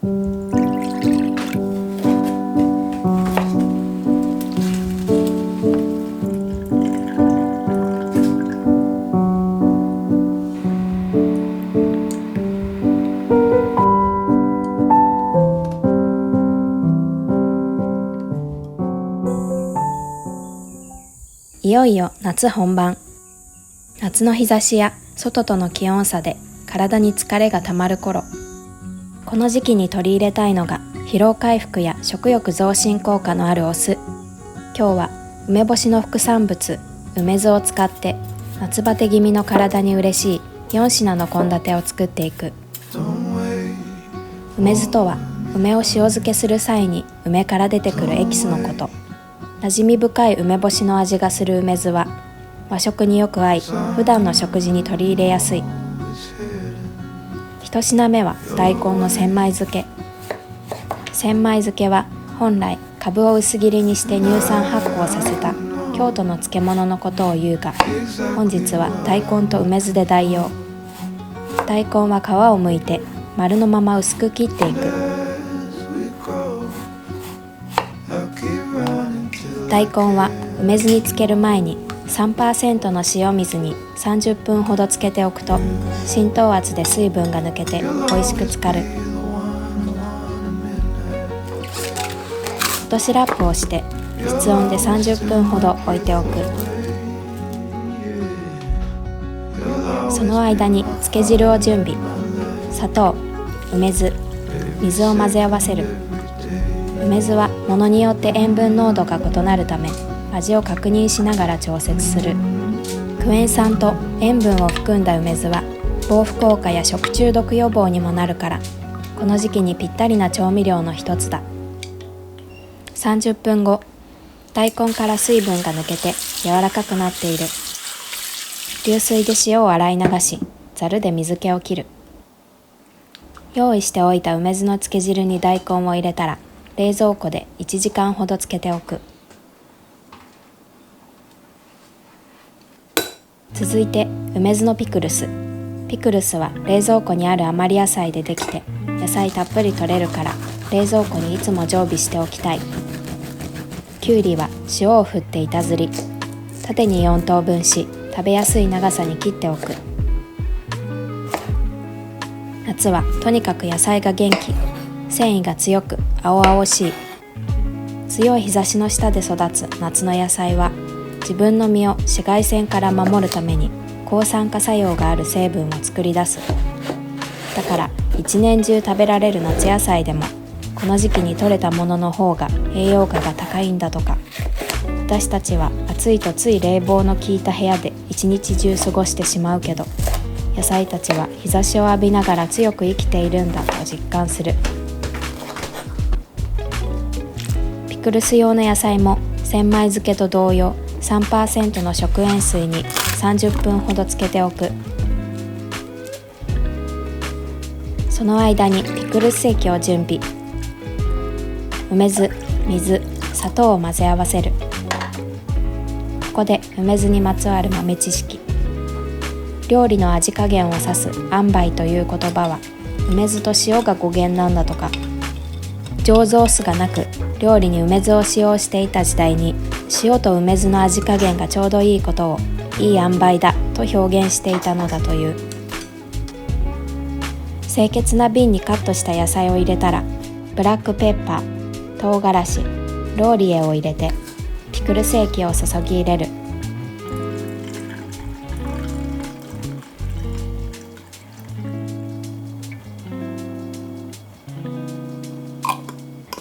いよいよ夏本番。夏の日差しや外との気温差で体に疲れがたまる頃、この時期に取り入れたいのが疲労回復や食欲増進効果のあるお酢。今日は梅干しの副産物梅酢を使って夏バテ気味の体に嬉しい4品の献立を作っていく。梅酢とは梅を塩漬けする際に梅から出てくるエキスのこと。馴染み深い梅干しの味がする梅酢は和食によく合い、普段の食事に取り入れやすい。一品目は大根の千枚漬け。千枚漬けは本来株を薄切りにして乳酸発酵させた京都の漬物のことを言うが、本日は大根と梅酢で代用。大根は皮を剥いて丸のまま薄く切っていく。大根は梅酢に漬ける前に 3% の塩水に30分ほど漬けておくと浸透圧で水分が抜けて美味しく浸かる。落としラップをして室温で30分ほど置いておく。その間に漬け汁を準備。砂糖、梅酢、水を混ぜ合わせる。梅酢はものによって塩分濃度が異なるため、味を確認しながら調節する。クエン酸と塩分を含んだ梅酢は防腐効果や食中毒予防にもなるから、この時期にぴったりな調味料の一つだ。30分後、大根から水分が抜けて柔らかくなっている。流水で塩を洗い流し、ざるで水気を切る。用意しておいた梅酢の漬け汁に大根を入れたら、冷蔵庫で1時間ほど漬けておく。続いて梅酢のピクルス。ピクルスは冷蔵庫にある余り野菜でできて、野菜たっぷり取れるから冷蔵庫にいつも常備しておきたい。きゅうりは塩を振って板ずり、縦に4等分し食べやすい長さに切っておく。夏はとにかく野菜が元気、繊維が強く青々しい。強い日差しの下で育つ夏の野菜は自分の身を紫外線から守るために抗酸化作用がある成分を作り出す。だから一年中食べられる夏野菜でもこの時期に採れたものの方が栄養価が高いんだとか。私たちは暑いとつい冷房の効いた部屋で一日中過ごしてしまうけど、野菜たちは日差しを浴びながら強く生きているんだと実感する。ピクルス用の野菜も千枚漬けと同様 3% の食塩水に30分ほど漬けておく。その間にピクルス液を準備。梅酢、水、砂糖を混ぜ合わせる。ここで梅酢にまつわる豆知識。料理の味加減を指す塩梅という言葉は梅酢と塩が語源なんだとか。醸造酢がなく料理に梅酢を使用していた時代に、塩と梅酢の味加減がちょうどいいことをいい塩梅だと表現していたのだという。清潔な瓶にカットした野菜を入れたら、ブラックペッパー、唐辛子、ローリエを入れてピクルス液を注ぎ入れる。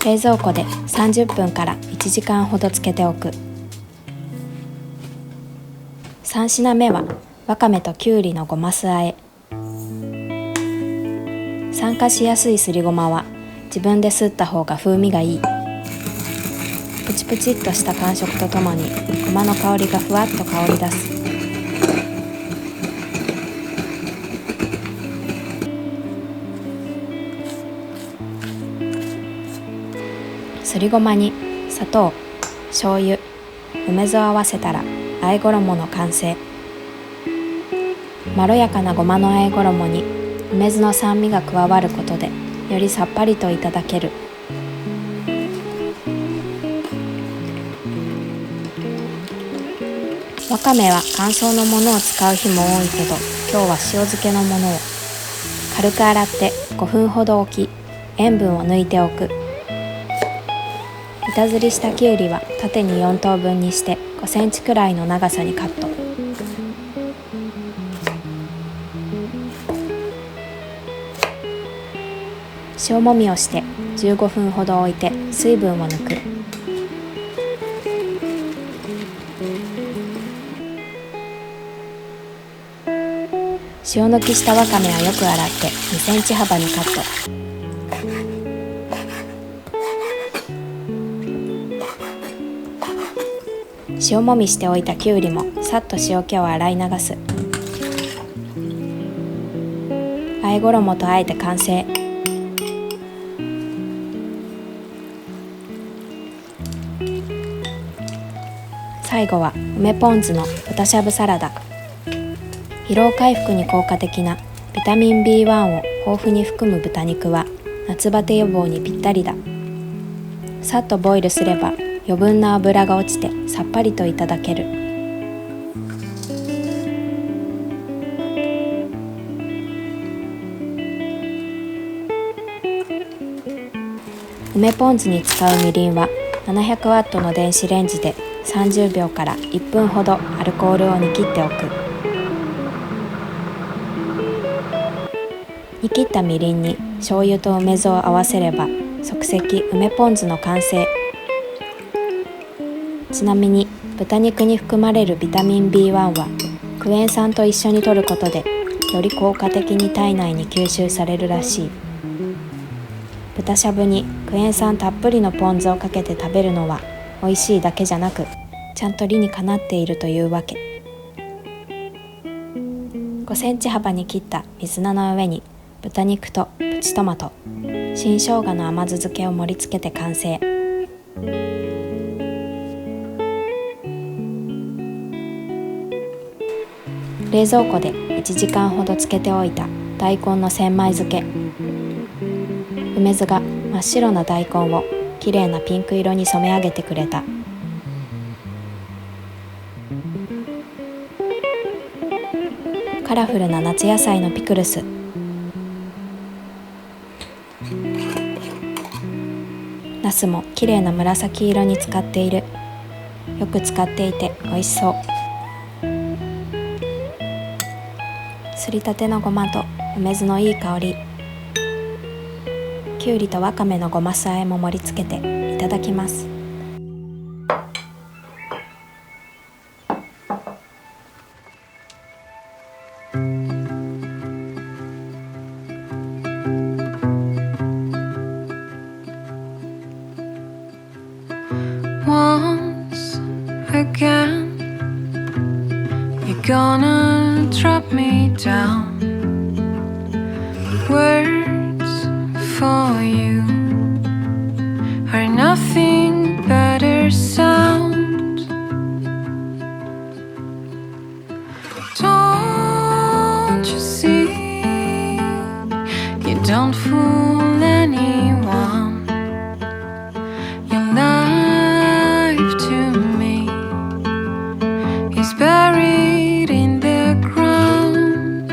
冷蔵庫で30分から1時間ほど漬けておく。3品目はわかめときゅうりのごま酢あえ。酸化しやすいすりごまは自分ですった方が風味がいい。プチプチっとした感触とともにごまの香りがふわっと香り出す。すりごまに砂糖、醤油、梅酢を合わせたら和え衣の完成。まろやかなごまの和え衣に梅酢の酸味が加わることでよりさっぱりといただける。わかめは乾燥のものを使う日も多いけど、今日は塩漬けのものを。軽く洗って5分ほど置き、塩分を抜いておく。板ずりしたきゅうりは縦に4等分にして5センチくらいの長さにカット。塩もみをして15分ほど置いて水分を抜く。塩抜きしたわかめはよく洗って2センチ幅にカット。塩もみしておいたきゅうりもさっと塩気を洗い流す。和え衣とあえて完成。最後は梅ポン酢の豚しゃぶサラダ。疲労回復に効果的なビタミン B1 を豊富に含む豚肉は夏バテ予防にぴったりだ。さっとボイルすれば余分な脂が落ちてさっぱりといただける。梅ポン酢に使うみりんは700ワットの電子レンジで30秒から1分ほどアルコールを煮切っておく。煮切ったみりんに醤油と梅酢を合わせれば即席梅ポン酢の完成。ちなみに豚肉に含まれるビタミン B1 はクエン酸と一緒に摂ることでより効果的に体内に吸収されるらしい。豚しゃぶにクエン酸たっぷりのポン酢をかけて食べるのは美味しいだけじゃなく、ちゃんと理にかなっているというわけ。5センチ幅に切った水菜の上に豚肉とプチトマト、新生姜の甘酢漬けを盛り付けて完成。冷蔵庫で1時間ほど漬けておいた大根の千枚漬け。梅酢が真っ白な大根をきれいなピンク色に染め上げてくれた。カラフルな夏野菜のピクルス。ナスもきれいな紫色に使っている。よく使っていて美味しそう。すりたてのごまと梅酢のいい香り。きゅうりとわかめのごま酢あえも盛り付けていただきます。Once again, you're gonna drop me down. Words for you are nothing but a sound. Don't you see? You don't fool anyone. Your life to me is buried in the ground.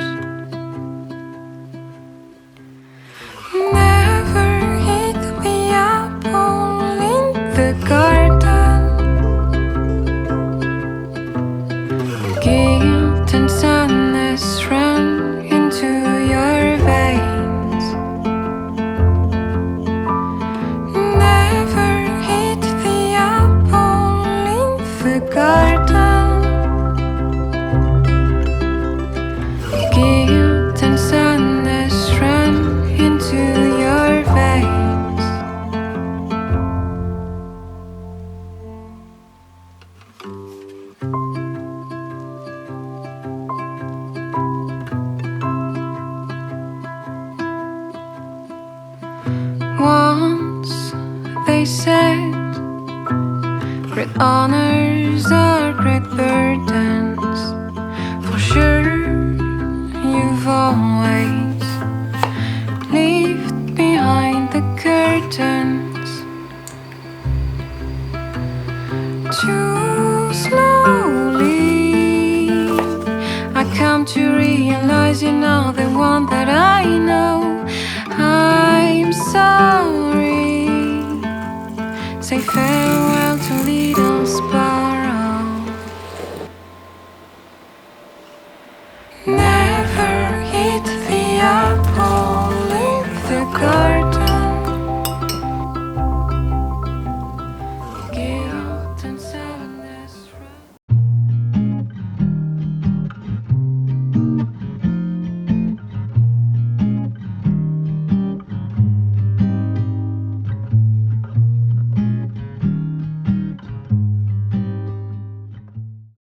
Never hit the apple in the garden. Guilt and sadness run into your veins. Never hit the apple in the garden. Guilt and sadness run into your veins. Once they said, great honors are great burdens. For sure, you've always lived behind turns too slowly. I come to realize you're not the one that I